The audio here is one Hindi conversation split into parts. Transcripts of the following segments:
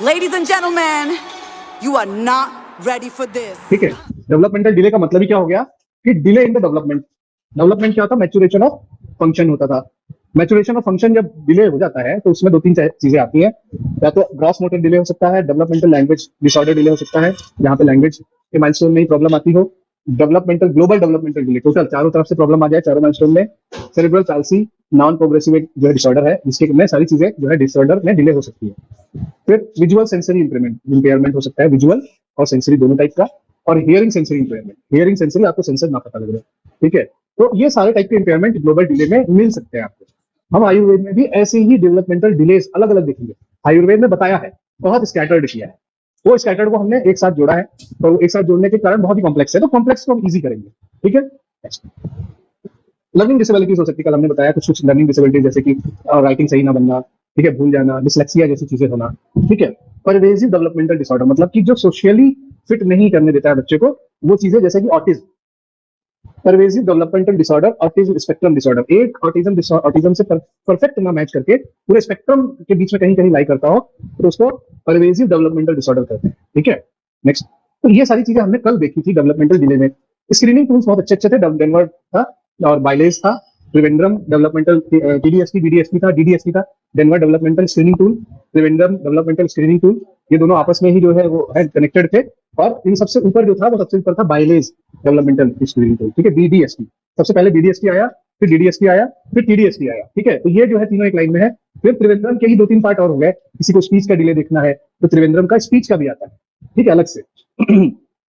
Ladies and gentlemen, you are not ready for this. ठीक है, डेवलपमेंटल डिले का मतलब ही क्या हो गया कि delay in the development. Development क्या होता है? मैच्योरेशन ऑफ फंक्शन होता था। मैच्योरेशन ऑफ फंक्शन जब डिले हो जाता है तो उसमें दो तीन चीजें आती हैं। या तो ग्रॉस मोटर डिले हो सकता है, डेवलपमेंटल लैंग्वेज डिसऑर्डर डिले हो सकता है, जहां पे लैंग्वेज के माइलस्टोन में ही प्रॉब्लम आती हो। Developmental global developmental delay, total चारों तरफ से प्रॉब्लम आ जाए चारों माइलस्टोन में। सेरेब्रल पाल्सी नॉन प्रोग्रेसिव एक जो है डिसऑर्डर है, जिसके में सारी चीजें जो है डिसऑर्डर में डिले हो सकती है। फिर विजुअल सेंसरी इंपेयरमेंट हो सकता है, विजुअल और सेंसरी दोनों टाइप का। और hearing sensory impairment, hearing sensory आपको सेंसर ना पता लग रहा है, ठीक है। तो ये सारे टाइप के इंपेयरमेंट ग्लोबल डिले में मिल सकते हैं आपको। हम आयुर्वेद में भी ऐसे ही डेवलपमेंटल डिलेस अलग अलग देखेंगे। आयुर्वेद में बताया है, बहुत स्कैटर्ड किया है। वो स्कैटर्ड को हमने एक साथ जोड़ा है, तो एक साथ जोड़ने के कारण बहुत ही कॉम्प्लेक्स है, तो कॉम्प्लेक्स को हम इजी करेंगे, ठीक है। लर्निंग डिसेबिलिटीज हो सकती है, कल हमने बताया कुछ कुछ लर्निंग डिसेबिलिटीज, जैसे कि राइटिंग सही ना बनना, ठीक है, भूल जाना, डिसलेक्सिया जैसी चीजें होना, ठीक है। परवेजिव डेवलपमेंटल डिसऑर्डर मतलब कि जो सोशली फिट नहीं करने देता है बच्चे को, वो चीजें जैसे कि autism. Pervasive developmental disorder, autism spectrum disorder. एक ऑटिज्म से परफेक्ट ना मैच करके पूरे स्पेक्ट्रम के बीच में कहीं कहीं लाई करता हो, तो उसको परवेजिव डेवलपमेंटल डिसऑर्डर कहते हैं, ठीक है। नेक्स्ट, तो ये सारी चीजें हमने कल देखी थी डेवलपमेंटल डिले में। स्क्रीनिंग टूल्स बहुत अच्छे अच्छे थे, डेनवर था और बाइलेज था, त्रिवेंद्रम डेवलपमेंटल बीडीएसपी था, डीडीएसपी था, Denver developmental screening tool, Trivandrum developmental screening tool. ये दोनों आपस में ही जो है वो कनेक्टेड थे। और इन सबसे ऊपर जो था वो सबसे ऊपर था बाइलेज डेवलपमेंटल स्क्रीनिंग टूल, ठीक है, बीडीएसपी। सबसे पहले बीडीएसपी आया, फिर डीडीएसपी आया, फिर टीडीएसपी आया, ठीक है। तो ये जो है तीनों एक लाइन में है। फिर त्रिवेंद्रम के ही दो तीन पार्ट और हो गए। किसी को स्पीच का डिले देखना है तो त्रिवेंद्रम का स्पीच का भी आता है, ठीक है, अलग से।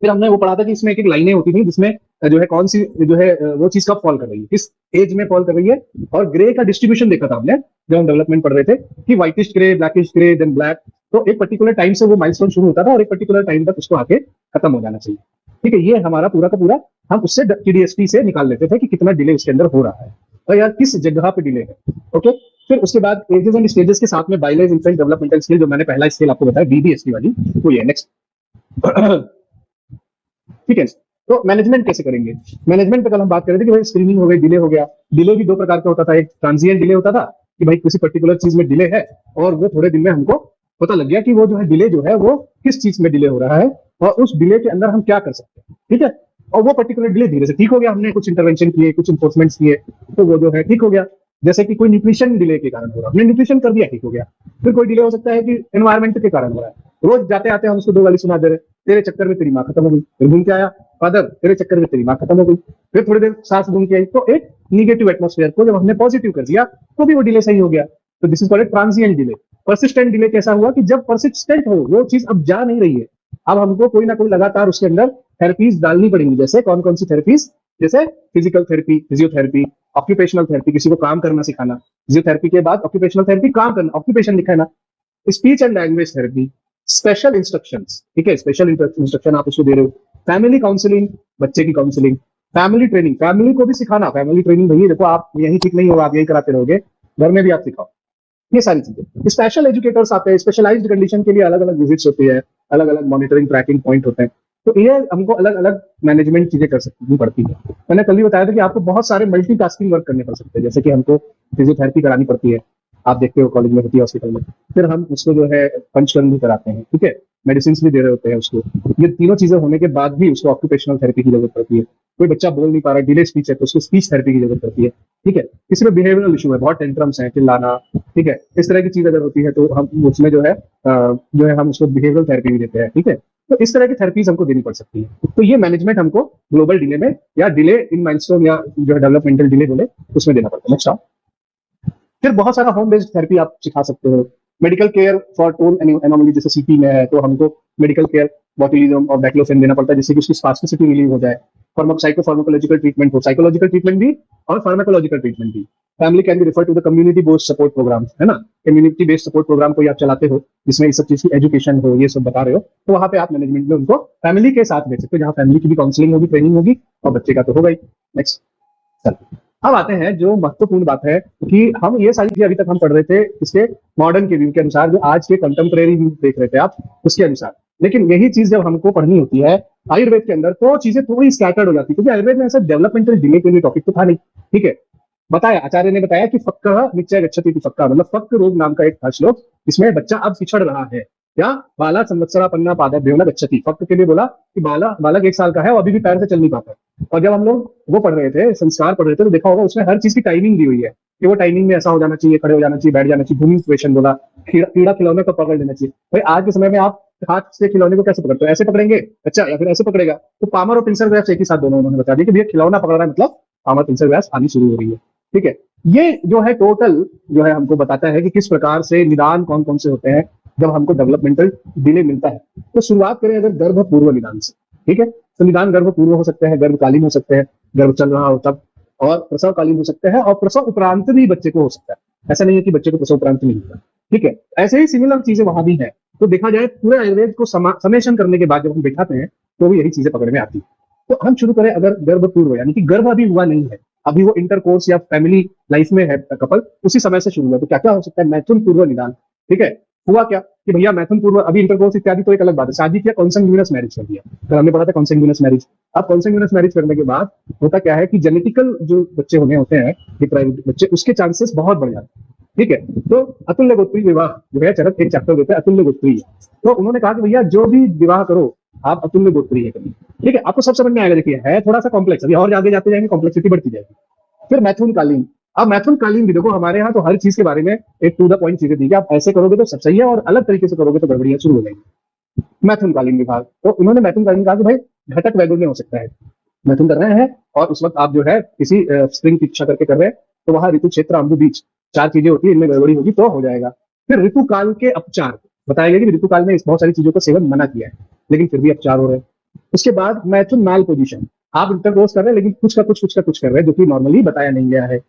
फिर हमने वो पढ़ा था कि इसमें एक एक लाइनें होती थी, जिसमें जो है कौन सी जो है वो चीज कब फॉल कर रही है, किस एज में फॉल कर रही है। और ग्रे का डिस्ट्रीब्यूशन देखा था हमने जब हम डेवलपमेंट पढ़ रहे थे, कि whitish grey, blackish grey, then black. तो एक पर्टिकुलर टाइम से वो माइलस्टोन शुरू होता था और एक पर्टिकुलर टाइम तक उसको आके खत्म हो जाना चाहिए, ठीक है। ये हमारा पूरा का पूरा हम उससे टीडीएसपी से निकाल लेते थे कि कितना डिले उसके अंदर हो रहा है और यार किस जगह पे डिले है, ओके। फिर उसके बाद एजेस एंड स्टेजेस के साथ में बाइलेज इन्फेंट डेवलपमेंटल स्किल, जो मैंने पहला स्किल आपको बताया बीडीएसपी वाली, वो ये नेक्स्ट। ठीक है, तो मैनेजमेंट कैसे करेंगे? मैनेजमेंट पे कल हम बात कर रहे थे कि भाई स्क्रीनिंग हो गई, डिले हो गया। डिले भी दो प्रकार का होता था, एक ट्रांजिएंट डिले होता था कि भाई किसी पर्टिकुलर चीज में डिले है और वो थोड़े दिन में हमको पता लग गया कि वो जो है डिले जो है वो किस चीज में डिले हो रहा है और उस डिले के अंदर हम क्या कर सकते हैं, ठीक है। और वो पर्टिकुलर डिले धीरे से ठीक हो गया, हमने कुछ इंटरवेंशन किए, कुछ इन्फोर्समेंट किए, तो वो जो है ठीक हो गया। जैसे कि कोई न्यूट्रिशन डिले के कारण हो रहा है, हमने न्यूट्रिशन कर दिया, ठीक हो गया। फिर कोई डिले हो सकता है कि एनवायरमेंट के कारण हो रहा है, रोज जाते आते हम उसको दो गाली सुना दे रहे, तेरे चक्कर में तेरी माँ खत्म हो गई, फिर घूम के आया, फादर तेरे चक्कर में तेरी माँ खत्म हो गई, फिर थोड़ी देर सास घूम के आई। तो एक निगेटिव एटमोस्फेयर को जब हमने पॉजिटिव कर दिया तो भी वो डिले सही हो गया। तो this is called transient delay. Persistent delay कैसा हुआ कि जब परसिस्टेंट हो वो चीज अब जा नहीं रही है, अब हमको कोई ना कोई लगातार उसके अंदर थेरेपीज डालनी पड़ेंगी। जैसे कौन कौन सी थेरेपीज? जैसे physical therapy, physiotherapy, occupational therapy, किसी को काम करना सिखाना, फिजियोथेरेपी के बाद ऑक्यूपेशनल थेरेपी, काम करना, ऑक्यूपेशन दिखाना, speech and language therapy, special instructions, ठीक है, स्पेशल इंस्ट्रक्शन आप उसको दे रहे हो, फैमिली काउंसलिंग, बच्चे की काउंसलिंग, फैमिली ट्रेनिंग, फैमिली को भी सिखाना, फैमिली ट्रेनिंग भैया देखो आप यही ठीक नहीं होगा, आप यही कराते रहोगे, घर में भी आप सिखाओ, ये सारी चीजें। स्पेशल एजुकेटर्स आते हैं, स्पेशलाइज्ड कंडीशन के लिए अलग अलग विजिट्स होती है, अलग अलग मॉनिटरिंग ट्रैकिंग पॉइंट होते हैं। तो ये हमको अलग अलग मैनेजमेंट चीजें कर सकती पड़ती है। मैंने कल ही बताया था कि आपको बहुत सारे मल्टीटास्किंग वर्क करने पड़ सकते हैं, जैसे कि हमको फिजियोथेरेपी करानी पड़ती है, आप देखते हो कॉलेज में होती है, हॉस्पिटल में। फिर हम उसको जो है पंचकर्म भी कराते हैं, ठीक है, मेडिसिन भी दे रहे होते हैं उसको। ये तीनों चीजें होने के बाद भी उसको ऑक्यूपेशनल थेरेपी की जरूरत पड़ती है। कोई बच्चा बोल नहीं पा रहा है, डिले स्पीच है, तो उसको स्पीच थेरेपी की जरूरत पड़ती है, ठीक है। किसी में बिहेवियरल इशू है, बहुत टेंट्रम्स है, चिल्लाना, ठीक है, इस तरह की चीज अगर होती है तो हम उसमें जो है हम उसको बिहेवियरल थेरेपी भी देते हैं, ठीक है। तो इस तरह की थेरेपीज हमको देनी पड़ सकती है। तो ये मैनेजमेंट हमको ग्लोबल डिले में या डिले इन माइलस्टोन या जो है डेवलपमेंटल डिले बोले उसमें देना पड़ता है। नेक्स्ट, फिर बहुत सारा होम बेस्ड थेरेपी आप सिखा सकते हो। Medical care for tone anomaly, जैसे सीपी में है तो हमको मेडिकल केयर बोtulism और बैक्लोफेन देना पड़ता है, जिससे कि उसकी स्पास्टिसिटी रिलीव हो जाए। फार्माकोलॉजिकल ट्रीटमेंट हो, साइकोलॉजिकल ट्रीटमेंट भी और फार्माकोलॉजिकल ट्रीटमेंट भी। Family can be refer to the community based support programme, है ना, कम्युनिटी बेस्ड सपोर्ट प्रोग्राम कोई आप चलाते हो जिसमें इस सब चीज की एजुकेशन हो, ये सब बता रहे हो, तो वहां पे आप मैनेजमेंट में उनको फैमिली के साथ भेज सकते हो, जहां फैमिली की भी काउंसलिंग होगी, ट्रेनिंग होगी और बच्चे का तो होगा ही। नेक्स्ट, अब आते हैं जो महत्वपूर्ण बात है कि हम ये सारी चीजें अभी तक हम पढ़ रहे थे इसके मॉडर्न के व्यू के अनुसार, जो आज के कंटेम्प्रेरी व्यू देख रहे थे आप उसके अनुसार। लेकिन यही चीज जब हमको पढ़नी होती है आयुर्वेद के अंदर तो चीजें थोड़ी स्कैटर्ड हो जाती है, क्योंकि आयुर्वेद में ऐसा डेवलपमेंटल डिले के लिए टॉपिक तो था नहीं, ठीक है। बताया, आचार्य ने बताया कि फक्कः निश्चय गच्छति इति फक्कः, मतलब फक्क रोग नाम का एक था श्लोक, इसमें बच्चा अब पिछड़ रहा है, क्या बाला संवत्सरापन्ना पादभ्यो न गच्छति, फक्त के लिए बोला कि बालक 1 साल का है और अभी भी पैर से चल नहीं पाता है। और जब हम लोग वो पढ़ रहे थे, संस्कार पढ़ रहे थे, तो देखा होगा उसमें हर चीज की टाइमिंग दी हुई है कि वो टाइमिंग में ऐसा हो जाना चाहिए, खड़े हो जाना चाहिए, बैठ जाना चाहिए, भूमि इक्वेशन बोला, कीड़ा खिलौने को पकड़ लेना चाहिए। भाई आज के समय में आप हाथ से खिलौने को कैसे पकड़ते हो? ऐसे पकड़ेंगे अच्छा, या फिर ऐसे पकड़ेगा? तो पामर और पिंसर ग्राफ्स एक ही साथ दोनों उन्होंने बता दिया कि भैया खिलौना पकड़ रहा है मतलब पामर पिंसर ग्राफ्स आनी शुरू हो रही है। ठीक है, ये जो है टोटल जो है हमको बताता है कि किस प्रकार से निदान कौन कौन से होते हैं जब हमको डेवलपमेंटल डिले मिलता है। तो शुरुआत करें अगर गर्भ पूर्व निदान से। ठीक है, तो निदान गर्भ पूर्व हो सकते हैं, गर्भकालीन हो सकते हैं, गर्भ चल रहा हो तब, और प्रसवकालीन हो सकते हैं, और प्रसव उपरांत भी बच्चे को हो सकता है। ऐसा नहीं है कि बच्चे को प्रसव उपरांत नहीं होगा। ठीक है, ऐसे ही सिमिलर चीजें वहां भी है। तो देखा जाए पूरे आयुर्वेद को समेशन करने के बाद जब हम बैठाते हैं तो भी यही चीजें पकड़ में आती है। तो हम शुरू करें अगर गर्भ पूर्व, यानी कि गर्भ अभी हुआ नहीं है, अभी वो इंटरकोर्स या फैमिली लाइफ में है कपल, उसी समय से शुरू हुआ, तो क्या क्या हो सकता है? मैथुन पूर्व निदान। ठीक है, हुआ क्या कि भैया मैथुन पूर्व, अभी इंटरकोर्स इत्यादि तो एक अलग बात है, शादी किया, कॉन्सेंग्यूनियस मैरिज कर दिया, तो हमने पढ़ा था कॉन्सेंग्यूनियस मैरिज। अब कॉन्सेंग्यूनियस मैरिज करने के बाद होता क्या है कि जेनेटिकल जो बच्चे होने होते हैं, डिप्राइव्ड बच्चे, उसके चांसेस बहुत बढ़ जाते हैं। ठीक है, तो अतुल्य गोत्री विवाह जो है, चरक एक चैप्टर देते हैं अतुल्य गोत्री, तो उन्होंने कहा कि भैया जो भी विवाह करो आप अतुल्य गोत्री है कभी। ठीक है, आपको सब समझ में आएगा। देखिए है थोड़ा सा कॉम्प्लेक्स, अभी और आगे जाते जाएंगे कॉम्प्लेक्सिटी बढ़ती जाएगी। फिर मैथुन कालीन। अब मैथुन कालीन भी देखो, हमारे यहाँ तो हर चीज के बारे में एक टू द पॉइंट चीजें दी गई, आप ऐसे करोगे तो सब सही है और अलग तरीके से करोगे तो गड़बड़ियां शुरू हो जाएंगी। मैथुन कालीन विभाग, तो उन्होंने मैथुन कालीन कहा कि भाई घटक वैगुण्य हो सकता है, मैथुन कर रहे हैं और उस वक्त आप जो है किसी स्प्रिंग की इच्छा करके कर रहे हैं, तो वहां ऋतु क्षेत्र अम्बु बीच 4 चीजें होती है, इनमें गड़बड़ी होगी तो हो जाएगा। फिर ऋतु काल के अपचार बताया गया कि ऋतु काल में इस बहुत सारी चीजों का सेवन मना किया है, लेकिन फिर भी अपचार हो रहे हैं। उसके बाद मैथुन माल पोजीशन, आप इंटरकोर्स कर रहे हैं लेकिन कुछ कर रहे हैं जो कि नॉर्मली बताया नहीं गया है।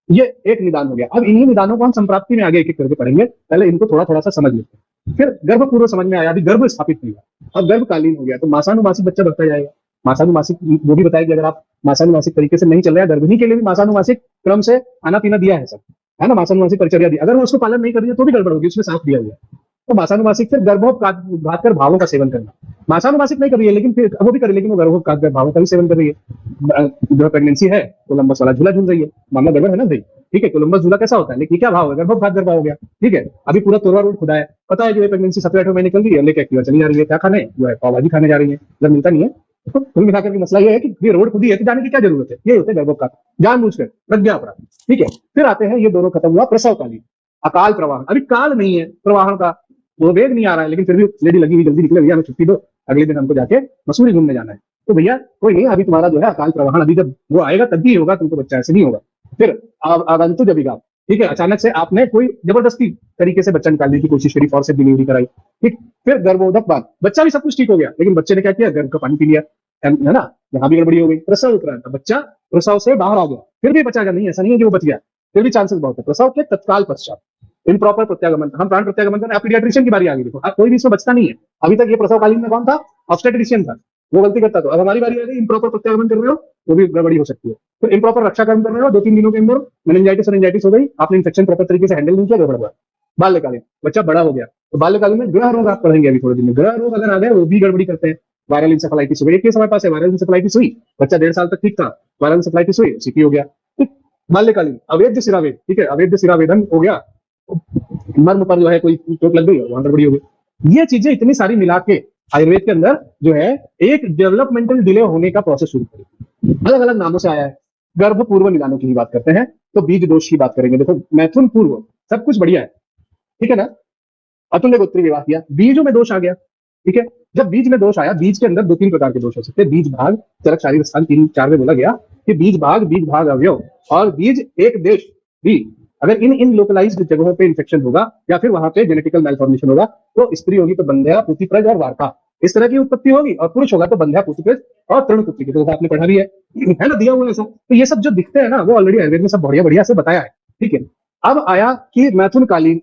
ये एक निदान हो गया। अब इन्हीं निदानों को हम संप्राप्ति में आगे एक एक करके पढ़ेंगे, पहले इनको थोड़ा थोड़ा सा समझ लेते हैं। फिर गर्भ पूर्व समझ में आया, अभी गर्भ स्थापित नहीं हुआ, अब गर्भकालीन हो गया, तो मासानुमासिक बच्चा बढ़ता जाएगा। मासानुमासिक वो भी बताया कि अगर आप मासानुमासिक तरीके से नहीं चल रहे हैं, गर्भिणी के लिए भी मासानुमासिक क्रम से आना पीना दिया है सब, है ना, मासानुमासिक परिचर्या दी, अगर वो उसको पालन नहीं कर रही है तो भी गड़बड़ होगी, उसमें साफ दिया हुआ है। तो मासानुमासिक फिर गर्भोपघात कर भावों का सेवन करना, मासानुमासिक नहीं कर रही है लेकिन फिर वो भी कर रही है, लेकिन वो गर्भोपघात कर भावों का भी सेवन कर रही है। जो प्रेगनेंसी है कोलंबस वाला झूला झूल रही है, मामला गड़बड़ है ना भाई। ठीक है, कोलंबस झूला कैसा होता है, लेकिन क्या भाव है, गर्भोपघात गर्भ हो गया। ठीक है, अभी पूरा तोरवा रोड खुदा है, पता है जो है प्रेगनेंसी 7-8 महीने निकल रही है, लेके एक्टिवा चली जा रही है, क्या खाने, जो है पाव भाजी खाने जा रही है, जब मिलता नहीं है। तो कुल मिलाकर के मसला ये है कि ये रोड खुदी है कि जाने की क्या जरूरत है, ये होते हैं गर्भोपघात जानबूझकर प्रज्ञा अपराध। ठीक है, फिर आते हैं ये दोनों खत्म हुआ प्रसवकालीन, अकाल प्रवाह, अभी काल नहीं है प्रवाह का, वो वेग नहीं आ रहा है, लेकिन फिर भी लेडी लगी हुई, जल्दी निकले भैया, हमें छुट्टी दो, अगले दिन हमको जाके मसूरी घूमने जाना है। तो भैया कोई नहीं, अभी तुम्हारा जो है अकाल प्रवाहन, अभी जब वो आएगा तब भी होगा, तुमको बच्चा ऐसे नहीं होगा। फिर आगंतु जब, ठीक है, अचानक से आपने कोई जबरदस्ती तरीके से बच्चा निकालने की कोशिश करी, फॉर्स डिलीवरी कराई। ठीक, फिर गर्भोदक बाद बच्चा भी सब कुछ ठीक हो गया, लेकिन बच्चे ने क्या किया, गर्भ का पानी पी लिया, है ना, यहाँ भी गड़बड़ी हो गई। प्रसव उपरांत बच्चा प्रसव से बाहर आ गया, फिर भी बचा गया, नहीं ऐसा नहीं है कि वो बच गया, फिर भी चांसेस बहुत है। प्रसव के तत्काल पश्चात इम्प्रॉपर प्रत्यागमन, हम प्राण प्रत्यागमन करें, पीडियाट्रिशियन की बारी आ गई, देखो कोई भी इसमें बचता नहीं है। अभी तक ये प्रसवकालीन में कौन था, ऑब्स्टेट्रिशियन था, वो गलती करता, तो अब हमारी बारी आ गई, इम्प्रॉपर प्रत्यागमन कर रहे हो वो भी गड़बड़ी हो सकती है। फिर इम्प्रॉपर रक्षा कर्म कर रहे हो, 2-3 दिनों के अंदर मेनिंजाइटिस हो गई, आपने इन्फेक्शन प्रॉपर तरीके से हैंडल नहीं किया, गड़बड़ हुआ। बाल्यकालीन बच्चा बड़ा हो गया, तो बाल्यकालीन में ग्रह रोग आप पढ़ेंगे अभी थोड़े दिन में, ग्रह रोग अगर आ गए वो भी गड़बड़ी करते हैं। वायरल इंसेफेलाइटिस हो गई, एक केस हमारे पास है, वायरल इंसेफेलाइटिस हुई, बच्चा 1.5 साल तक ठीक था, वायरल इंसेफेलाइटिस हुई, सीपी हो गया। बाल्यकालीन अवैध सिरावेद, ठीक है, अवैध सिरावेदन हो गया, मर्म पर जो है कोई चोट लग गई, वहां गड़बड़ी हो गई। ये चीजें इतनी सारी मिला के आयुर्वेद के अंदर जो है एक डेवलपमेंटल डिले होने का प्रोसेस शुरू करें, अलग अलग नामों से आया है। गर्भ पूर्व निदानों की ही बात करते हैं, तो बीज दोष की बात करेंगे। देखो मैथुन पूर्व सब कुछ बढ़िया है, ठीक है ना, अतुल्य गोत्री विवाह किया, बीजों में दोष आ गया। ठीक है, जब बीज में दोष आया, बीज के अंदर 2-3 प्रकार के दोष हो सकते हैं, बीज भाग, चरक, शारीरिक स्थान, 3-4 में बोला गया कि बीज भाग अवयव और बीज एक देश भी, अगर इन लोकलाइज्ड जगहों पे इन्फेक्शन होगा या फिर वहां पे जेनेटिकल मैलफॉर्मेशन होगा, तो स्त्री होगी तो बंध्या, पूतिप्रज और वार्ता, इस तरह की उत्पत्ति होगी, और पुरुष होगा तो बंध्या, पूतिप्रज और तृणपुत्री की, तो आपने पढ़ा भी है ना, दिया हुआ ऐसा। तो ये सब जो दिखते हैं ना, वो ऑलरेडी आयुर्वेद में सब बढ़िया बढ़िया से बताया है। ठीक है, अब आया कि मैथुन कालीन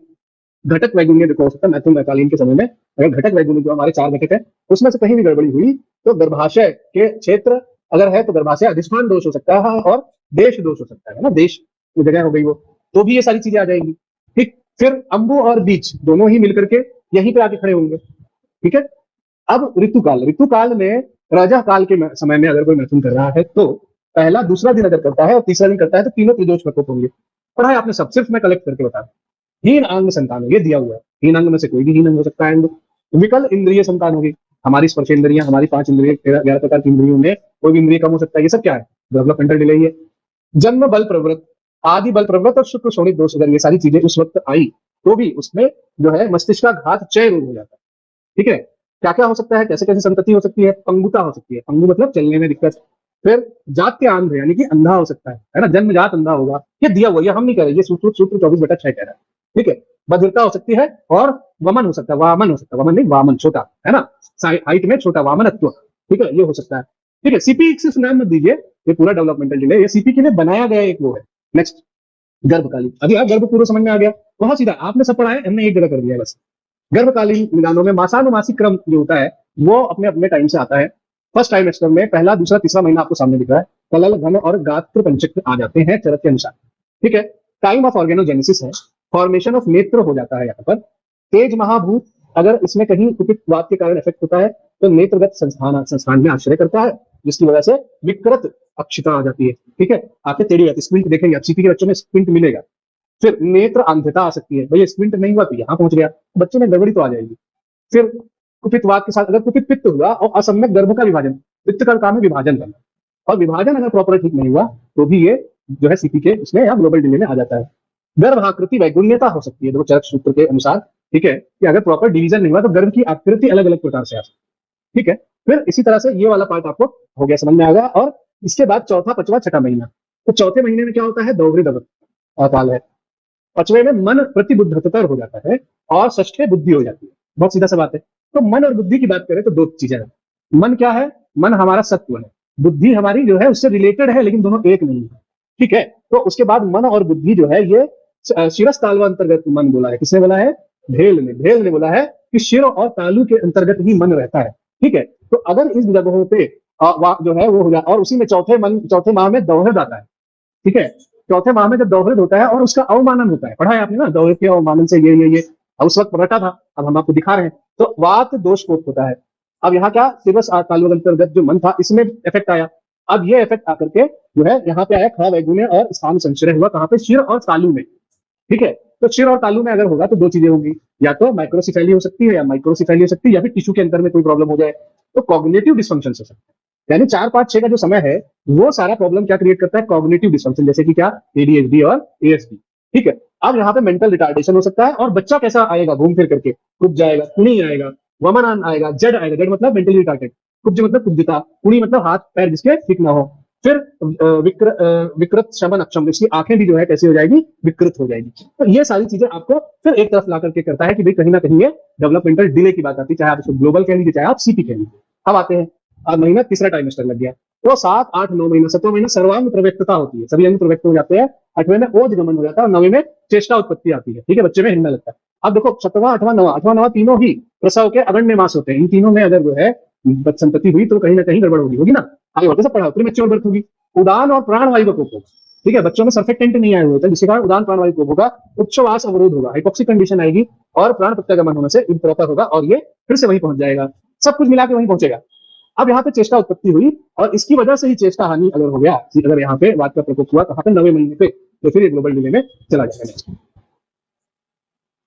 घटक वैगुण्य देखो हो सकता है, मैथुन कालीन के समय में अगर घटक वैगुण्य जो हमारे 4 घटक है उसमें से कहीं भी गड़बड़ी हुई, तो गर्भाशय के क्षेत्र अगर है तो गर्भाशय अधिष्ठान दोष हो सकता है और देश दोष हो सकता है ना, देश की जगह हो गई वो, तो भी ये सारी चीजें आ जाएंगी। ठीक, फिर अम्बु और बीज दोनों ही मिलकर के यहीं पे आके खड़े होंगे। ठीक है, अब ऋतुकाल में राजा काल के समय में अगर कोई मैथुन कर रहा है तो पहला दूसरा दिन अगर करता है और तीसरा दिन करता है तो तीनों त्रिदोष प्रकोप होंगे। पढ़ा है आपने सब, सिर्फ मैं कलेक्ट करके बता रहा हूं। हीन अंग संतान, ये दिया हुआ है, हीन अंग में से कोई भी हीन अंग हो सकता है, विकल इंद्रिय संतान होगी, हमारी स्पर्श इंद्रियां, हमारी 5 इंद्रिय, 11 प्रकार की इंद्रियों में कोई भी इंद्रिय कम हो सकता है, ये सब क्या है, डेवलपमेंटल डिले ही है। जन्म बल प्रवृत्त, आदि बल प्रवृत्त और शुक्र शोणित दोष, अगर ये सारी चीजें उस वक्त आई तो भी उसमें जो है मस्तिष्काघात क्षय रोग हो जाता है। ठीक है, क्या क्या हो सकता है, कैसे कैसे संतति हो सकती है, पंगुता हो सकती है, पंगु मतलब चलने में दिक्कत, फिर जात्य आंध यानी कि अंधा हो सकता है ना, जन्मजात अंधा होगा, ये दिया हुआ, ये हम नहीं कह रहे, ये सूत्र सूत्र 24/6 कह रहा है। ठीक है, बधिरता हो सकती है और वमन हो सकता है, वामन हो सकता है, वमन नहीं वामन, छोटा है ना, हाइट में छोटा, वामनत्व। ठीक है, ये हो सकता है। ठीक है, सीपी सिर्फ नाम मत दीजिए, ये पूरा डेवलपमेंटल डिले, ये सीपी के लिए बनाया गया एक वो है। नेक्स्ट, गर्भकालीन, अभी आप गर्भ पूर्व समझ में आ गया, बहुत सीधा, आपने सब पढ़ा है, हमने एक जगह कर दिया बस। गर्भकालीन मिलानों में मासानुमासिक क्रम जो होता है वो अपने अपने टाइम से आता है। फर्स्ट ट्राइमेस्टर में पहला, दूसरा, तीसरा महीना आपको सामने दिख रहा है, कलल, घन और गात्र पंचक आ जाते हैं चरक के अनुसार। ठीक है, टाइम ऑफ ऑर्गेनोजेनेसिस है, फॉर्मेशन ऑफ नेत्र हो जाता है यहाँ पर। तेज महाभूत अगर इसमें कहीं कुपितवात के कारण इफेक्ट होता है तो नेत्रगत संस्थान संस्थान में आश्रय करता है, जिसकी वजह से विकृत अक्षता आ जाती है। ठीक है, आंखें टेढ़ी जाती है, स्क्विंट देखेंगे, सीपी के बच्चों में स्क्विंट मिलेगा। फिर नेत्र अंधता आ सकती है, भैया स्क्विंट नहीं हुआ तो यहाँ पहुंच गया, बच्चे में गड़बड़ी तो आ जाएगी। फिर कुपितवात के साथ अगर कुपित पित्त हुआ और असम्यक गर्भ का विभाजन, पित्त का काम है विभाजन करना, और विभाजन अगर प्रॉपर ठीक नहीं हुआ तो भी ये जो है सीपी के इसमें या ग्लोबल डिले में आ जाता है। गर्भाकृति वैगुण्यता हो सकती है, देखो चरक सूत्र के अनुसार। ठीक है, कि अगर प्रॉपर डिवीजन नहीं हुआ तो गर्भ की आकृति अलग अलग प्रकार से आ सकती है। ठीक है, फिर इसी तरह से ये वाला पार्ट आपको हो गया, समझ में आएगा। और इसके बाद चौथा, पांचवा, छठा महीना, तो चौथे महीने में क्या होता है, दौवृद काल है। पांचवे में मन प्रतिबुद्धतर हो जाता है और षष्ठे बुद्धि हो जाती है। बहुत सीधा सा बात है। तो मन और बुद्धि की बात करें तो दो चीजें हैं। मन क्या है, मन हमारा सत्व है, बुद्धि हमारी जो है उससे रिलेटेड है, लेकिन दोनों एक नहीं है। ठीक है, तो उसके बाद मन और बुद्धि जो है ये शिरस तालवा अंतर्गत मन बोला है, किसने बोला है, भेल ने बोला है कि शिर और तालु के अंतर्गत ही मन रहता है। ठीक है, तो अगर इस जगहों पे जो है वो हो जाए, और उसी में चौथे माह में दौहद आता है। ठीक है, चौथे माह में जब दौहद होता है और उसका अवमानन होता है, पढ़ा है आपने ना, दौहद के अवमानन से ये उस वक्त रटा था, अब हम आपको दिखा रहे हैं। तो वात दोष कोप होता है। अब यहाँ क्या, शिवस तालु अंतर्गत जो मन था इसमें इफेक्ट आया। अब ये इफेक्ट आकर के जो है यहाँ पे आया खा वैगुण्य और स्थान संचय हुआ, कहाँ पे, शिर और तालु में। ठीक है, तो शिर और तालु में अगर होगा तो दो चीजें होंगी, या तो माइक्रोसिफेली हो सकती है या माइक्रोसिफेली हो सकती है, या फिर टिश्यू के अंदर में कोई प्रॉब्लम हो जाए तो कॉग्निटिव डिस्फंक्शन हो सकता है। यानी 4, 5, 6 का जो समय है वो सारा प्रॉब्लम क्या क्रिएट करता है, कॉग्निटिव डिस्फंक्शन, जैसे कि क्या, एडीएचडी और एएसडी। ठीक है, अब यहाँ पे मेंटल रिटार्डेशन हो सकता है, और बच्चा कैसा आएगा, घूम फिर करके, कुब्ज जाएगा, कुणी आएगा, वमन आएगा, जड आएगा, जड मतलब मेंटली रिटार्डेड, कुब्ज मतलब कुब्जता, कुणी मतलब हाथ पैर जिसके ठीक ना हो। फिर विकृत शमन अक्षम, इसकी आंखें भी जो है कैसी हो जाएगी, विकृत हो जाएगी। तो ये सारी चीजें आपको फिर एक तरफ ला करके करता है कि भाई कहीं ना कहीं ये डेवलपमेंटल डिले की बात आती है, चाहे आप इसको ग्लोबल कह लीजिए चाहे आप सीपी कह लीजिए। अब आते हैं, अब महीना तीसरा टाइमेस्टर लग गया, तो 7, 8, 9 महीना, 7वां महीना सर्वांग प्रव्यक्तता होती है, सभी अंग प्रव्यक्त हो जाते हैं। 8वें में ओज गमन हो जाता है और 9वें में चेष्टा उत्पत्ति आती है। ठीक है, बच्चे में हिलने लगता है। अब देखो 7वां, 8वां, 9वां, 8वां, 9वां तीनों ही प्रसव के अगण्य मास होते हैं। इन तीनों में अगर जो है संतति हुई तो कहीं ना कहीं गड़बड़ होगी ना, आगे बढ़ते सब पढ़ा, प्रीमेच्योर बर्थ होगी, उदान और प्राणवायु का कोप होगा। ठीक है, बच्चों में सरफेक्टेंट नहीं आए हुए थे, जिसके कारण उदान प्राणवायु कोप होगा, उच्छ्वास अवरोध होगा, हाइपोक्सिक कंडीशन आएगी और प्राण प्रत्यागमन होने से इम्प्रॉपर होगा और ये फिर से वहीं पहुंच जाएगा, सब कुछ मिला के वहीं पहुंचेगा। अब यहाँ पे चेष्टा उत्पत्ति हुई और इसकी वजह से ही चेष्टा हानि अगर हो गया, अगर यहाँ पे वात का प्रकोप हुआ कहाँ पे, 9वें महीने पे, तो फिर ये ग्लोबल डिले में चला जाएगा।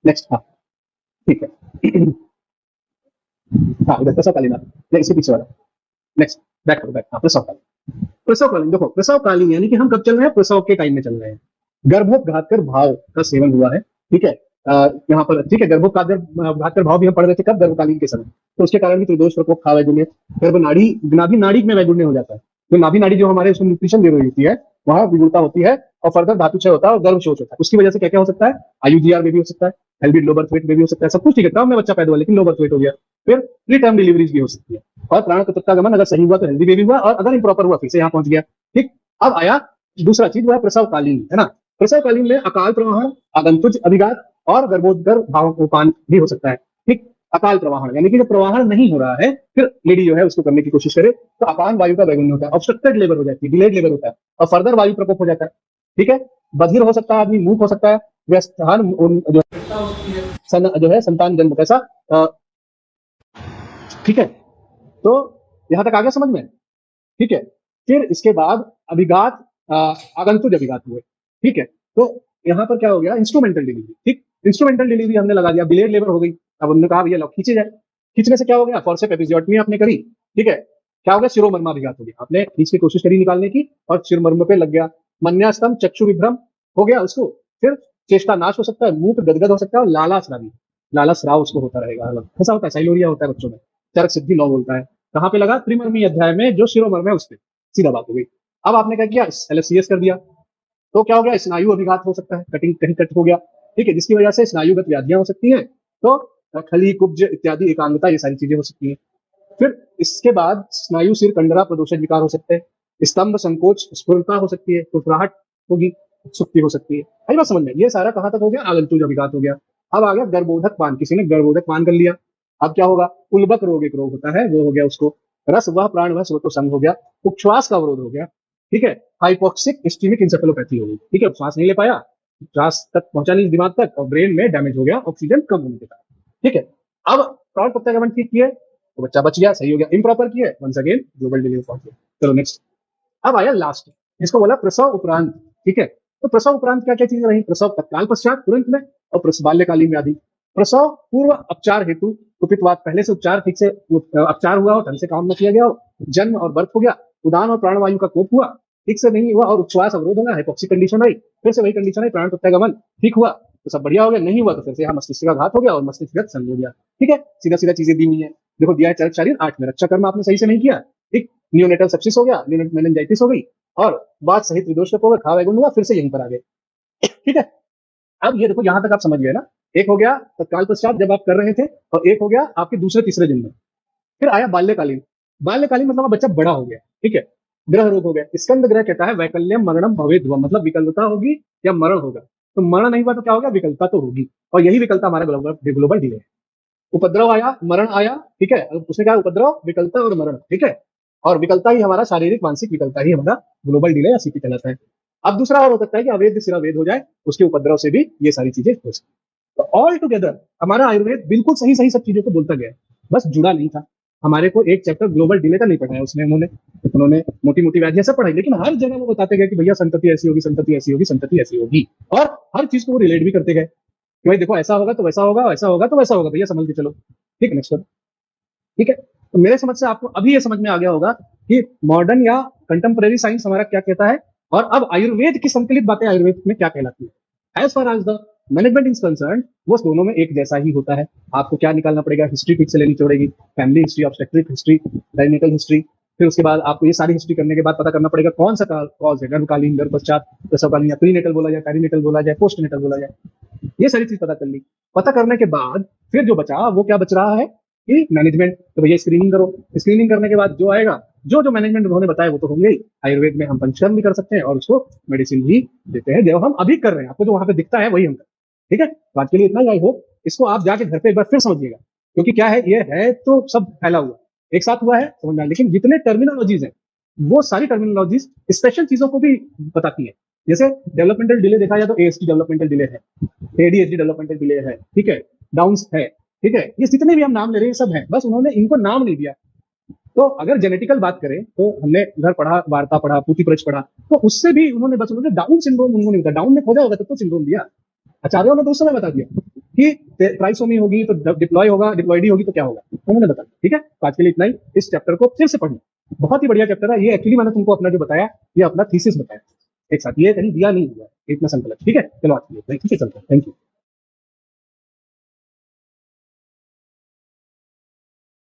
नेक्स्ट, हाँ ठीक है, हाँ इधर प्रसवकालीन, इसके पीछे वाला, नेक्स्ट, बैक करो, बैक, हाँ प्रसवकालीन। प्रसवकालीन देखो, प्रसवकालीन यानी कि हम कब चल रहे हैं, प्रसव के टाइम में चल रहे हैं। गर्भोपघातकर भाव का सेवन हुआ है। ठीक है, यहाँ पर ठीक है, गर्भोपघातकर भाव भी हम पढ़ रहे थे कब, गर्भकालीन के समय, तो उसके कारण भी त्रिदोष प्रकोप खा वैगुण्य, गर्भ नाड़ी, नाभि नाड़ी में वैगुण्य हो जाता है। तो नाभि नाड़ी जो हमारे उसमें न्यूट्रिशन दे रही होती है वहां विगुणता होती है और फर्दर धातु क्षय होता है और गर्भ शोष होता है। उसकी वजह से क्या क्या हो सकता है, आयुजीआर में भी हो सकता है, हेल्दी लो बर्थ वेट में भी हो सकता है, सब कुछ ठीक है, तब में बच्चा पैदा हुआ लेकिन लो बर्थ वेट हो गया। फिर प्री टर्म डिलीवरीज भी हो सकती है, और प्राण प्रत्यागमन अगर सही हुआ तो हेल्दी बेबी हुआ, और अगर इम्प्रॉपर हुआ फिर से यहाँ पहुंच गया। ठीक, अब आया दूसरा चीज, वो है प्रसवकालीन, है ना। प्रसवकालीन में अकाल प्रवाहन, आगंतुज अभिघात और गर्भोदर भावोपान भी हो सकता है। ठीक, अकाल प्रवाहन यानी कि जब प्रवाहन नहीं हो रहा है फिर लेडी जो है उसको करने की कोशिश करे तो अपान वायु का वैगुण्य होता है, ऑब्स्ट्रक्टेड लेबर हो जाती है, डिलेड लेबर होता है और फर्दर वायु प्रकोप हो जाता है। ठीक है, बधिर हो सकता है आदमी, मूक हो सकता है, व्यस्थान जो है संतान जन्म कैसा। ठीक है, तो यहां तक आ गया समझ में। ठीक है, फिर इसके बाद अभिघात, आगंतुज अभिघात हुए। ठीक है, तो यहाँ पर क्या हो गया, इंस्ट्रूमेंटल डिलीवरी। ठीक, इंस्ट्रूमेंटल डिलीवरी हमने लगा दिया, डिलेड लेबर हो गई, अब उन्होंने कहा भैया खींचे जाए, खींचने से क्या हो गया, फॉर्सेप एपिजियोटमी आपने करी, ठीक है, क्या हो गया, शिरोमर्माभिघात हो गया, आपने खींच की कोशिश करी निकालने की और शिरोमर्म पे लग गया, मन्यास्तम चक्षु विभ्रम हो गया उसको, फिर चेष्टा नाश हो सकता है, मुंह पे गदगद हो सकता है और लाला स्रावी, लाला स्राव उसको होता रहेगा, ऐसा होता है, साइलोरिया होता है बच्चों में, चरक सिद्धि 9 बोलता है, कहाँ पे लगा, त्रिमर्मी अध्याय में जो शिरोमर्म है उस पर, सीधा बात हो गई। अब आपने क्या किया, LFCS कर दिया, तो क्या हो गया, स्नायु अभिघात हो सकता है, कटिंग कहीं कट हो गया, ठीक है, जिसकी वजह से स्नायुगत व्याधियां हो सकती हैं, तो खली कुब्ज इत्यादि एकांगता, ये सारी चीजें हो सकती हैं। फिर इसके बाद स्नायु सिर कंडरा प्रदोषक विकार हो सकते हैं, स्तंभ संकोच स्फुरता हो सकती है, फुफराहट होगी, सुक्ति हो सकती है, आई बात समझ में, ये सारा कहां तक हो गया, आगंतुक अभिघात हो गया। अब आ गया गर्भोधक पान, किसी ने गर्भोधक पान कर लिया, अब क्या होगा, उल्बक रोग एक रोग होता है, वो हो गया उसको, रस वह प्राण वह स्रोतो संग हो गया, उच्छ्वास का अवरोध हो गया, ठीक है, हाइपोक्सिक इस्कीमिक इंसेफेलोपैथी हो गई, ठीक है, श्वास नहीं ले पाया, श्वास तक पहुंचा नहीं दिमाग तक और ब्रेन में डैमेज हो गया ऑक्सीजन कम होने के कारण, ठीक है। अब प्राण प्रत्यागमन ठीक किए तो बच्चा बच गया, सही हो गया, इम्प्रॉपर किए वंस अगेन ग्लोबल डिलीवरी पहुंच गया। चलो नेक्स्ट, अब आया लास्ट, जिसको बोला प्रसव उपरांत, ठीक है, तो प्रसव उपरांत क्या क्या चीजें रही, प्रसव तत्काल पश्चात तुरंत में, और बाल्यकालीन व्याधि, प्रसव पूर्व उपचार हेतु कुपितवात, पहले से उपचार ठीक से उपचार हुआ हो, ढंग से काम न किया गया हो, जन्म और बर्थ हो गया, उदान और प्राणवायु का कोप हुआ, ठीक से नहीं हुआ और उच्छ्वास अवरोध हो गया, हाइपोक्सिक कंडीशन आई, फिर से वही कंडीशन आई, प्राण प्रत्यागमन ठीक हुआ तो सब बढ़िया हो गया, नहीं हुआ तो फिर से यहाँ मस्तिष्क का घात हो गया और मस्तिष्क संग हो गया, ठीक है, सीधा सीधा चीजें दी हुई है, देखो दिया है चरक शरीर 8 में, रक्षा कर्म आपने सही से नहीं किया, ठीक, नियोनेटल सेप्सिस हो गया, मेनिंजाइटिस हो गई और बात सहित विदोष हो गया, खा वैगुण हुआ, फिर से यहीं पर आ गए, ठीक है। अब ये देखो यहां तक आप समझ गए ना, एक हो गया तत्काल पश्चात जब आप कर रहे थे और एक हो गया आपके दूसरे तीसरे दिन में, फिर आया बाल्यकालीन, बाल्यकालीन मतलब बच्चा बड़ा हो गया, ठीक है, ग्रह रोग हो गया, स्कंद ग्रह कहता है वैकल्यम मरणम भवेद, मतलब विकलता होगी या मरण होगा, तो मरण नहीं हुआ तो क्या होगा, विकलता तो होगी, और यही विकलता हमारा ग्लोबल डिले है। उपद्रव आया, मरण आया, ठीक है, उसने कहा उपद्रव विकलता और मरण, ठीक है, और विकलता ही हमारा शारीरिक मानसिक विकलता ही हमारा ग्लोबल डिले या सीपी कहलाता है। अब दूसरा और हो सकता है कि अवैध सिरावेद हो जाए, उसके उपद्रव से भी ये सारी चीजें हो सकती, तो ऑल टुगेदर हमारा आयुर्वेद बिल्कुल सही सही सब चीजों को बोलता गया, बस जुड़ा नहीं था, हमारे को एक चैप्टर ग्लोबल डिले का नहीं पढ़ाया उसने, उन्होंने मोटी मोटी व्याधियां सब पढ़ाई, लेकिन हर जगह वो बताते गए कि भैया संतति ऐसी होगी, संतति ऐसी होगी, संतति ऐसी होगी, और हर चीज को वो रिलेट भी करते गए कि भाई देखो ऐसा होगा तो वैसा होगा, वैसा होगा तो वैसा होगा, भैया समझ के चलो, ठीक है, नेक्स्ट, ठीक है। तो मेरे समझ से आपको अभी ये समझ में आ गया होगा कि मॉडर्न या कंटेम्परेरी साइंस हमारा क्या कहता है, और अब आयुर्वेद की संकलित बातें आयुर्वेद में क्या कहलाती है। As far as the management is concern, वो दोनों में एक जैसा ही होता है, आपको क्या निकालना पड़ेगा, हिस्ट्री ठीक से लेनी पड़ेगी, फैमिली हिस्ट्री, ऑब्स्टेट्रिक हिस्ट्री, डायनेटल हिस्ट्री, फिर उसके बाद आपको ये सारी हिस्ट्री करने के बाद पता करना पड़ेगा कौन सा कॉज है, गर्भकालीन, गर्भ पश्चात, प्रसवकालीन, या प्रीनेटल बोला जाए, पेरीनेटल बोला जाए, पोस्टनेटल बोला जाए, ये सारी चीज पता कर ली, पता करने के बाद फिर जो बचा वो क्या बच रहा है कि मैनेजमेंट, तो भैया स्क्रीनिंग करो, स्क्रीनिंग करने के बाद जो आएगा, जो जो मैनेजमेंट उन्होंने बताया वो तो होंगे ही, आयुर्वेद में हम पंचकर्म भी कर सकते हैं और उसको मेडिसिन भी देते हैं, जो हम अभी कर रहे हैं, आपको जो वहां पे दिखता है वही हम कर, ठीक है। तो आज के लिए इतना ही, आई होप इसको आप जाके घर पे एक बार फिर समझिएगा, क्योंकि क्या है, ये है तो सब फैला हुआ एक साथ हुआ है समझ में, लेकिन जितने टर्मिनोलॉजीज है वो सारी टर्मिनोलॉजीज स्पेशल चीजों को भी बताती है, जैसे डेवलपमेंटल डिले देखा जाए तो ASD डेवलपमेंटल डिले है, ADHD डेवलपमेंटल डिले है, ठीक है, डाउन्स है, ठीक है, ये जितने भी हम नाम ले रहे हैं सब है, बस उन्होंने इनको नाम नहीं दिया। तो अगर जेनेटिकल बात करें तो हमने उधर पढ़ा, वार्ता पढ़ा, पूथीप्रच पढ़ा, तो उससे भी उन्होंने बस उन्होंने डाउन सिंड्रोम उन्होंने बताया, डाउन में खोजा होगा तब तो सिंड्रोम दिया, आचार्यों ने तो उस समय बता दिया कि ट्राइसोमी होगी तो डिप्लॉय होगा, डिप्लॉयडी होगी तो क्या होगा, उन्होंने बताया, ठीक है। तो आज के लिए इतना ही, इस चैप्टर को फिर से पढ़ना, बहुत ही बढ़िया चैप्टर है ये, एक्चुअली मैंने तुमको अपना जो बताया ये अपना थीसिस बताया एक साथ, ये कहीं दिया नहीं हुआ इतना संकलन, ठीक है। चलो आज के लिए ठीक है, चलते हैं, थैंक यू।